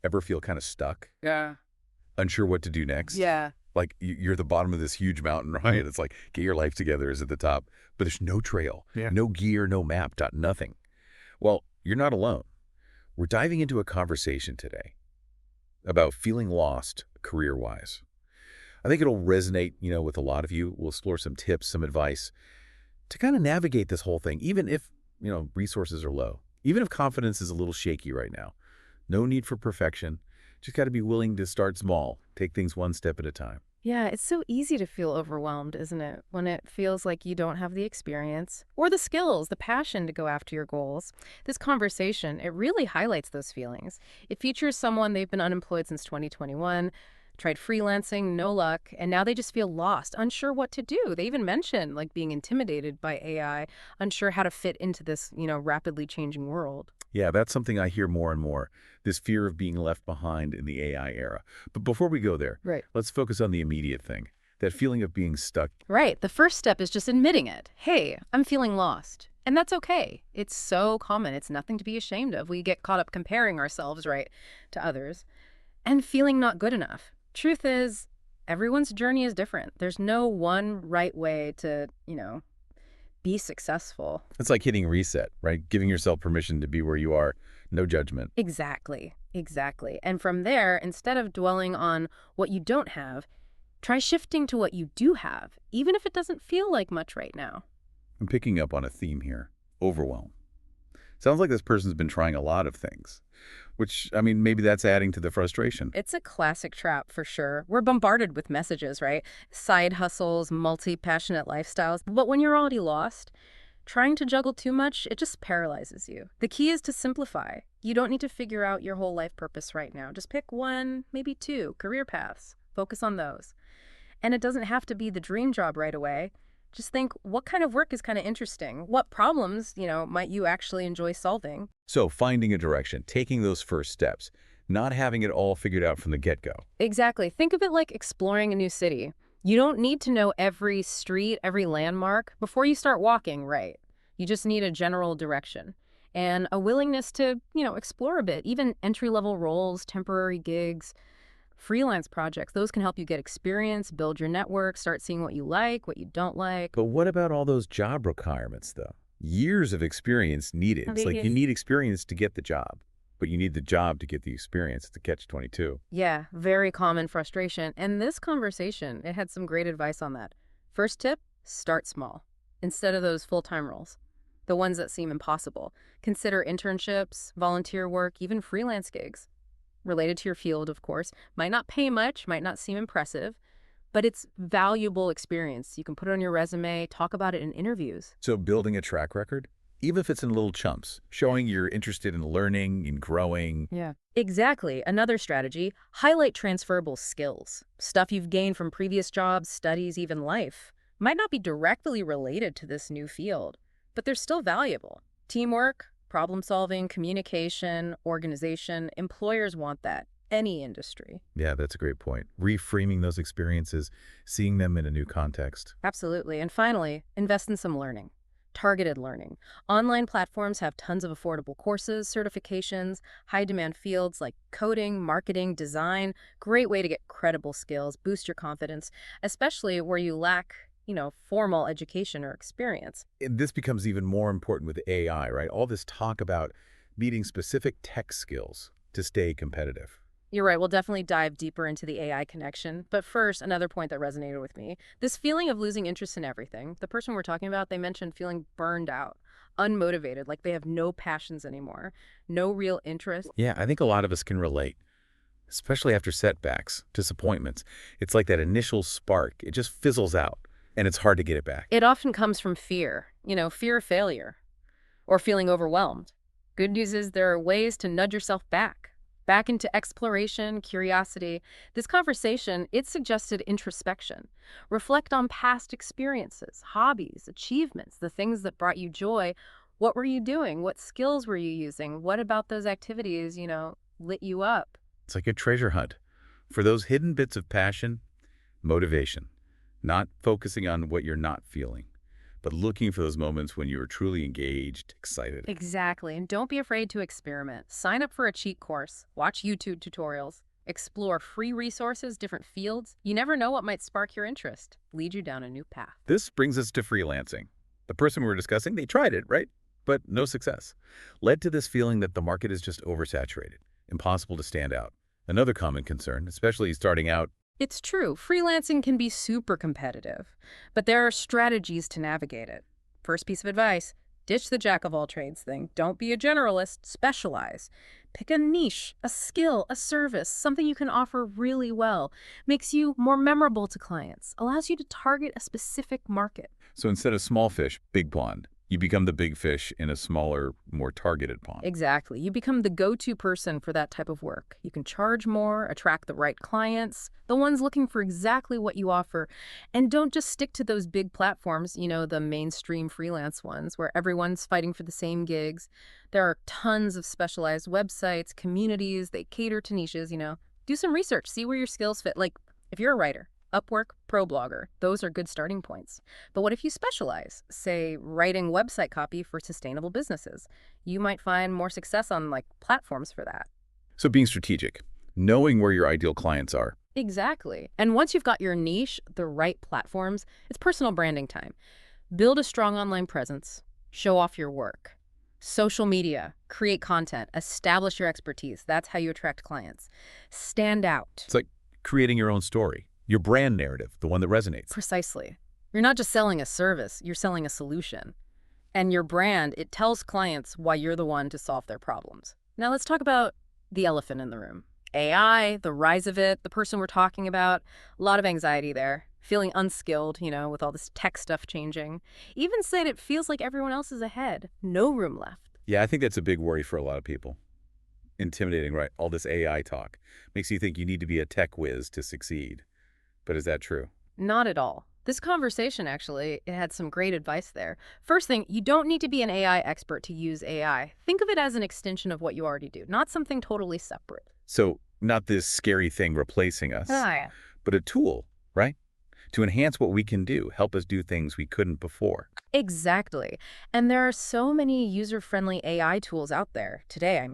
Ever feel kind of stuck, Yeah. unsure what to do next? Yeah. Like you're at the bottom of this huge mountain, right? It's like, get your life together is at the top, but there's no trail, Yeah. no gear, no map, nothing. Well, you're not alone. We're diving into a conversation today about feeling lost career-wise. I think it'll resonate, with a lot of you. We'll explore some tips, some advice to kind of navigate this whole thing, even if, resources are low, even if confidence is a little shaky right now. No need for perfection. Just got to be willing to start small, take things one step at a time. Yeah, it's so easy to feel overwhelmed, isn't it? When it feels like you don't have the experience or the skills, the passion to go after your goals. This conversation, it really highlights those feelings. It features someone they've been unemployed since 2021, tried freelancing, no luck, and now they just feel lost, unsure what to do. They even mention like being intimidated by AI, unsure how to fit into this, rapidly changing world. Yeah, that's something I hear more and more, this fear of being left behind in the AI era. But before we go there, Right. let's focus on the immediate thing, that feeling of being stuck. Right. The first step is just admitting it. Hey, I'm feeling lost. And that's okay. It's so common. It's nothing to be ashamed of. We get caught up comparing ourselves, right, to others and feeling not good enough. Truth is, everyone's journey is different. There's no one right way to, be successful. It's like hitting reset, right? Giving yourself permission to be where you are, no judgment. Exactly. Exactly. And from there, instead of dwelling on what you don't have, try shifting to what you do have, even if it doesn't feel like much right now. I'm picking up on a theme here, overwhelm. Sounds like this person's been trying a lot of things, which, maybe that's adding to the frustration. It's a classic trap for sure. We're bombarded with messages, right? Side hustles, multi-passionate lifestyles. But when you're already lost, trying to juggle too much, it just paralyzes you. The key is to simplify. You don't need to figure out your whole life purpose right now. Just pick one, maybe two career paths. Focus on those. And it doesn't have to be the dream job right away. Just think, what kind of work is kind of interesting? What problems, might you actually enjoy solving? So finding a direction, taking those first steps, not having it all figured out from the get-go. Exactly. Think of it like exploring a new city. You don't need to know every street, every landmark before you start walking, right? You just need a general direction and a willingness to, explore a bit. Even entry-level roles, temporary gigs, freelance projects, those can help you get experience, build your network, start seeing what you like, what you don't like. But what about all those job requirements, though? Years of experience needed. It's like you need experience to get the job, but you need the job to get the experience. It's a catch-22. Yeah, very common frustration. And this conversation, it had some great advice on that. First tip, start small instead of those full-time roles, the ones that seem impossible. Consider internships, volunteer work, even freelance gigs related to your field, of course. Might not pay much, might not seem impressive, but it's valuable experience. You can put it on your resume, talk about it in interviews. So building a track record, even if it's in little chunks, showing you're interested in learning, in growing. Yeah. Exactly. Another strategy, highlight transferable skills. Stuff you've gained from previous jobs, studies, even life. Might not be directly related to this new field, but they're still valuable. Teamwork, problem solving, communication, organization, employers want that. Any industry. Yeah, that's a great point. Reframing those experiences, seeing them in a new context. Absolutely. And finally, invest in some learning. Targeted learning. Online platforms have tons of affordable courses, certifications, high-demand fields like coding, marketing, design. Great way to get credible skills, boost your confidence, especially where you lack, formal education or experience. And this becomes even more important with AI, right? All this talk about needing specific tech skills to stay competitive. You're right. We'll definitely dive deeper into the AI connection. But first, another point that resonated with me, this feeling of losing interest in everything. The person we're talking about, they mentioned feeling burned out, unmotivated, like they have no passions anymore, no real interest. Yeah, I think a lot of us can relate, especially after setbacks, disappointments. It's like that initial spark. It just fizzles out, and it's hard to get it back. It often comes from fear, fear of failure or feeling overwhelmed. Good news is there are ways to nudge yourself back into exploration, curiosity. This conversation, it suggested introspection. Reflect on past experiences, hobbies, achievements, the things that brought you joy. What were you doing? What skills were you using? What about those activities, lit you up? It's like a treasure hunt for those hidden bits of passion, motivation, not focusing on what you're not feeling, but looking for those moments when you are truly engaged, excited. Exactly. And don't be afraid to experiment. Sign up for a cheat course, watch YouTube tutorials, explore free resources, different fields. You never know what might spark your interest, lead you down a new path. This brings us to freelancing. The person we were discussing, they tried it, right? But no success. Led to this feeling that the market is just oversaturated, impossible to stand out. Another common concern, especially starting out. It's true, freelancing can be super competitive, but there are strategies to navigate it. First piece of advice, ditch the jack-of-all-trades thing. Don't be a generalist, specialize. Pick a niche, a skill, a service, something you can offer really well. Makes you more memorable to clients, allows you to target a specific market. So instead of small fish, big pond, you become the big fish in a smaller, more targeted pond. Exactly. You become the go-to person for that type of work. You can charge more, attract the right clients, the ones looking for exactly what you offer. And don't just stick to those big platforms, the mainstream freelance ones where everyone's fighting for the same gigs. There are tons of specialized websites, communities, they cater to niches. Do some research, see where your skills fit. Like if you're a writer, Upwork, ProBlogger, those are good starting points. But what if you specialize, say, writing website copy for sustainable businesses? You might find more success on, platforms for that. So being strategic, knowing where your ideal clients are. Exactly. And once you've got your niche, the right platforms, it's personal branding time. Build a strong online presence, show off your work. Social media, create content, establish your expertise. That's how you attract clients. Stand out. It's like creating your own story, your brand narrative, the one that resonates. Precisely. You're not just selling a service, you're selling a solution. And your brand, it tells clients why you're the one to solve their problems. Now let's talk about the elephant in the room. AI, the rise of it, the person we're talking about, a lot of anxiety there. Feeling unskilled, with all this tech stuff changing. Even said it feels like everyone else is ahead. No room left. Yeah, I think that's a big worry for a lot of people. Intimidating, right? All this AI talk makes you think you need to be a tech whiz to succeed. But is that true? Not at all. This conversation, actually, it had some great advice there. First thing, you don't need to be an AI expert to use AI. Think of it as an extension of what you already do, not something totally separate. So not this scary thing replacing us, Yeah. but a tool, right? To enhance what we can do, help us do things we couldn't before. Exactly. And there are so many user-friendly AI tools out there today,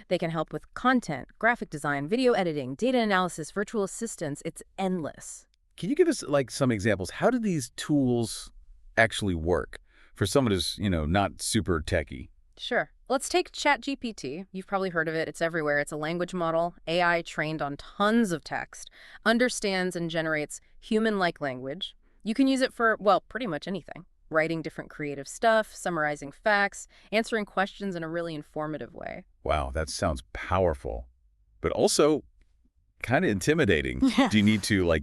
They can help with content, graphic design, video editing, data analysis, virtual assistants. It's endless. Can you give us some examples? How do these tools actually work for someone who's, not super techie? Sure. Let's take ChatGPT. You've probably heard of it. It's everywhere. It's a language model, AI trained on tons of text, understands and generates human-like language. You can use it for, well, pretty much anything. Writing different creative stuff, summarizing facts, answering questions in a really informative way. Wow, that sounds powerful, but also kind of intimidating. Yeah. Do you need to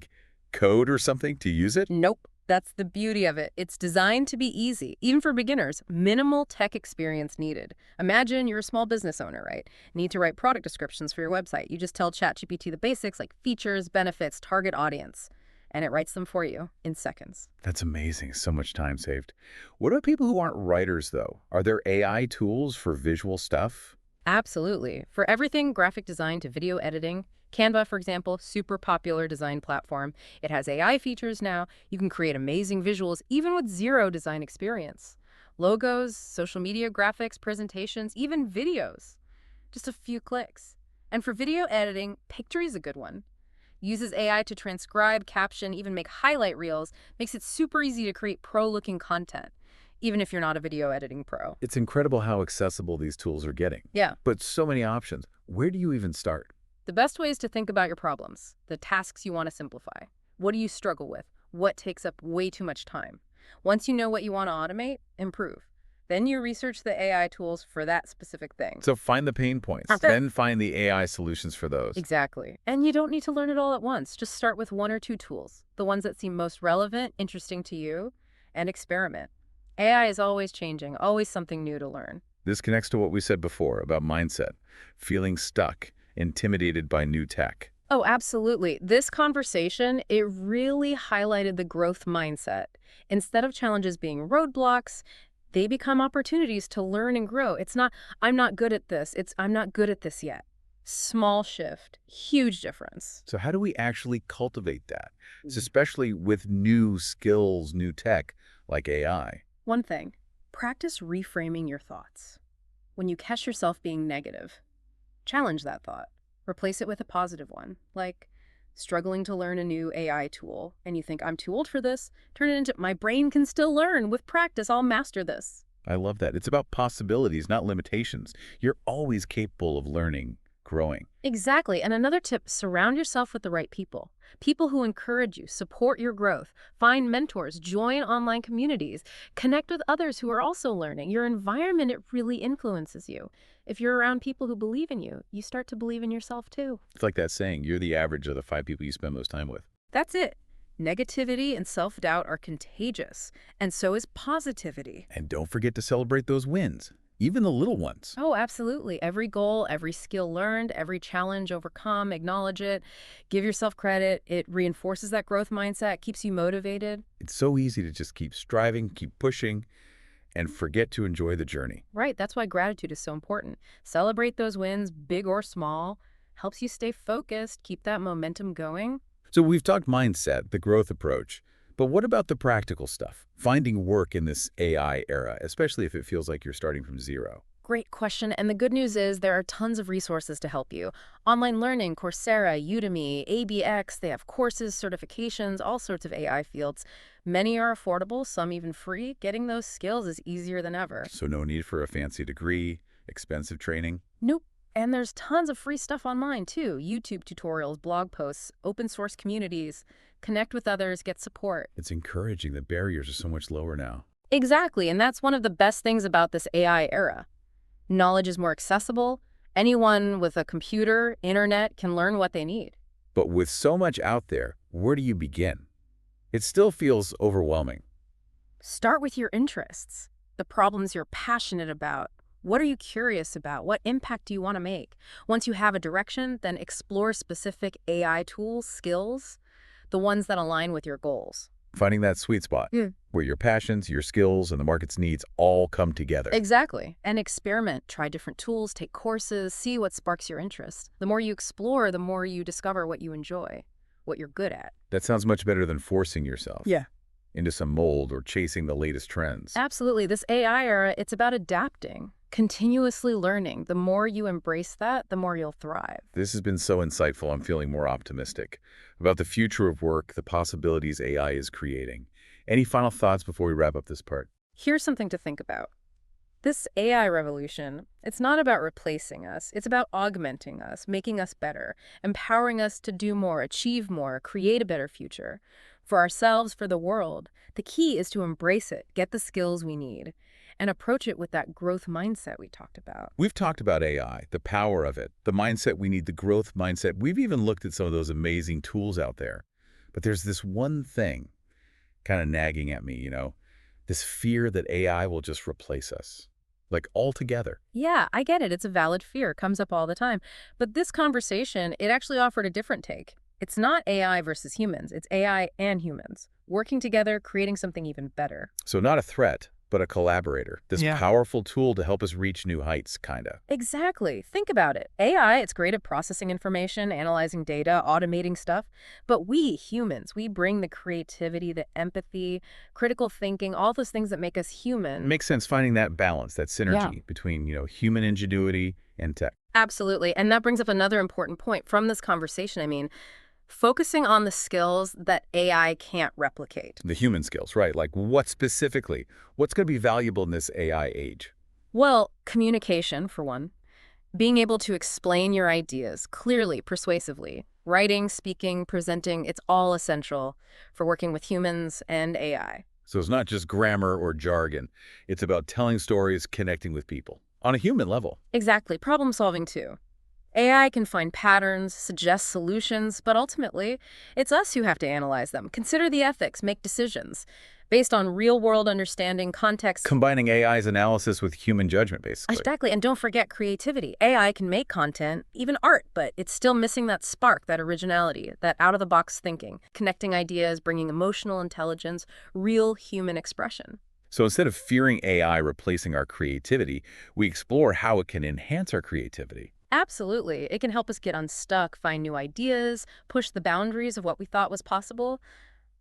code or something to use it? Nope. That's the beauty of it. It's designed to be easy, even for beginners. Minimal tech experience needed. Imagine you're a small business owner, right? Need to write product descriptions for your website. You just tell ChatGPT the basics like features, benefits, target audience, and it writes them for you in seconds. That's amazing. So much time saved. What about people who aren't writers, though? Are there AI tools for visual stuff? Absolutely. For everything graphic design to video editing, Canva, for example, super popular design platform. It has AI features now. You can create amazing visuals even with zero design experience. Logos, social media graphics, presentations, even videos. Just a few clicks. And for video editing, Pictory is a good one. Uses AI to transcribe, caption, even make highlight reels. Makes it super easy to create pro-looking content, even if you're not a video editing pro. It's incredible how accessible these tools are getting. Yeah. But so many options. Where do you even start? The best way is to think about your problems, the tasks you want to simplify. What do you struggle with? What takes up way too much time? Once you know what you want to automate, improve. Then you research the AI tools for that specific thing. So find the pain points, then find the AI solutions for those. Exactly. And you don't need to learn it all at once. Just start with one or two tools, the ones that seem most relevant, interesting to you, and experiment. AI is always changing, always something new to learn. This connects to what we said before about mindset, feeling stuck, intimidated by new tech. Oh, absolutely. This conversation, it really highlighted the growth mindset. Instead of challenges being roadblocks, they become opportunities to learn and grow. It's not, I'm not good at this. It's, I'm not good at this yet. Small shift, huge difference. So how do we actually cultivate that, especially with new skills, new tech like AI? One thing, practice reframing your thoughts. When you catch yourself being negative, challenge that thought. Replace it with a positive one, like struggling to learn a new AI tool, and you think, I'm too old for this. Turn it into, my brain can still learn. With practice, I'll master this. I love that. It's about possibilities, not limitations. You're always capable of learning, growing. Exactly. And another tip, surround yourself with the right people. People who encourage you, support your growth, find mentors, join online communities, connect with others who are also learning. Your environment, it really influences you. If you're around people who believe in you, you start to believe in yourself too. It's like that saying, you're the average of the 5 people you spend most time with. That's it. Negativity and self-doubt are contagious, and so is positivity. And don't forget to celebrate those wins, even the little ones. Oh, absolutely. Every goal, every skill learned, every challenge overcome, acknowledge it, give yourself credit. It reinforces that growth mindset, keeps you motivated. It's so easy to just keep striving, keep pushing, and forget to enjoy the journey. Right, that's why gratitude is so important. Celebrate those wins, big or small, helps you stay focused, keep that momentum going. So we've talked mindset, the growth approach, but what about the practical stuff? Finding work in this AI era, especially if it feels like you're starting from zero. Great question. And the good news is there are tons of resources to help you. Online learning, Coursera, Udemy, ABX, they have courses, certifications, all sorts of AI fields. Many are affordable, some even free. Getting those skills is easier than ever. So no need for a fancy degree, expensive training. Nope. And there's tons of free stuff online too. YouTube tutorials, blog posts, open source communities. Connect with others, get support. It's encouraging. The barriers are so much lower now. Exactly. And that's one of the best things about this AI era. Knowledge is more accessible. Anyone with a computer, internet can learn what they need. But with so much out there, where do you begin? It still feels overwhelming. Start with your interests, the problems you're passionate about. What are you curious about? What impact do you want to make? Once you have a direction, then explore specific AI tools, skills, the ones that align with your goals. Finding that sweet spot where your passions, your skills, and the market's needs all come together. Exactly. And experiment. Try different tools, take courses, see what sparks your interest. The more you explore, the more you discover what you enjoy, what you're good at. That sounds much better than forcing yourself into some mold or chasing the latest trends. Absolutely. This AI era, it's about adapting, continuously learning. The more you embrace that, the more you'll thrive. This has been so insightful. I'm feeling more optimistic about the future of work, the possibilities AI is creating. Any final thoughts before we wrap up this part? Here's something to think about. This AI revolution, it's not about replacing us. It's about augmenting us, making us better, empowering us to do more, achieve more, create a better future. For ourselves, for the world, the key is to embrace it, get the skills we need, and approach it with that growth mindset we talked about. We've talked about AI, the power of it, the mindset we need, the growth mindset. We've even looked at some of those amazing tools out there. But there's this one thing kind of nagging at me, this fear that AI will just replace us, like altogether. Yeah, I get it. It's a valid fear. It comes up all the time. But this conversation, it actually offered a different take. It's not AI versus humans. It's AI and humans working together, creating something even better. So not a threat, but a collaborator. This powerful tool to help us reach new heights, kind of. Exactly. Think about it. AI, it's great at processing information, analyzing data, automating stuff. But we, humans, we bring the creativity, the empathy, critical thinking, all those things that make us human. Makes sense finding that balance, that synergy between, human ingenuity and tech. Absolutely. And that brings up another important point from this conversation. I mean, focusing on the skills that AI can't replicate. The human skills, right? Like what specifically? What's going to be valuable in this AI age? Well, communication, for one. Being able to explain your ideas clearly, persuasively. Writing, speaking, presenting, it's all essential for working with humans and AI. So it's not just grammar or jargon. It's about telling stories, connecting with people on a human level. Exactly. Problem solving, too. AI can find patterns, suggest solutions, but ultimately, it's us who have to analyze them, consider the ethics, make decisions based on real-world understanding, context. Combining AI's analysis with human judgment, basically. Exactly, and don't forget creativity. AI can make content, even art, but it's still missing that spark, that originality, that out-of-the-box thinking, connecting ideas, bringing emotional intelligence, real human expression. So instead of fearing AI replacing our creativity, we explore how it can enhance our creativity. Absolutely. It can help us get unstuck, find new ideas, push the boundaries of what we thought was possible.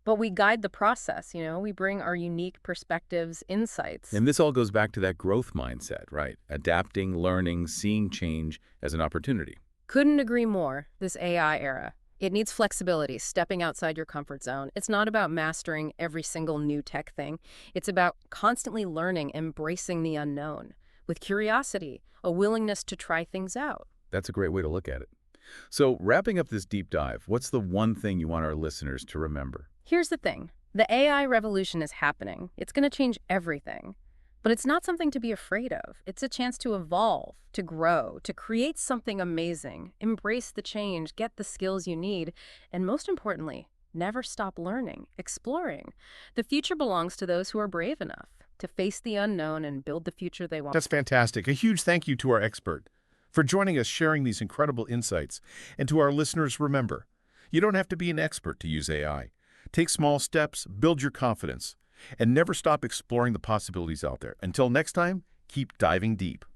But we guide the process, we bring our unique perspectives, insights. And this all goes back to that growth mindset, right? Adapting, learning, seeing change as an opportunity. Couldn't agree more, this AI era. It needs flexibility, stepping outside your comfort zone. It's not about mastering every single new tech thing. It's about constantly learning, embracing the unknown, with curiosity, a willingness to try things out. That's a great way to look at it. So wrapping up this deep dive, what's the one thing you want our listeners to remember? Here's the thing. The AI revolution is happening. It's going to change everything. But it's not something to be afraid of. It's a chance to evolve, to grow, to create something amazing, embrace the change, get the skills you need, and most importantly, never stop learning, exploring. The future belongs to those who are brave enough to face the unknown and build the future they want. That's fantastic. A huge thank you to our expert for joining us, sharing these incredible insights. And to our listeners, remember, you don't have to be an expert to use AI. Take small steps, build your confidence, and never stop exploring the possibilities out there. Until next time, keep diving deep.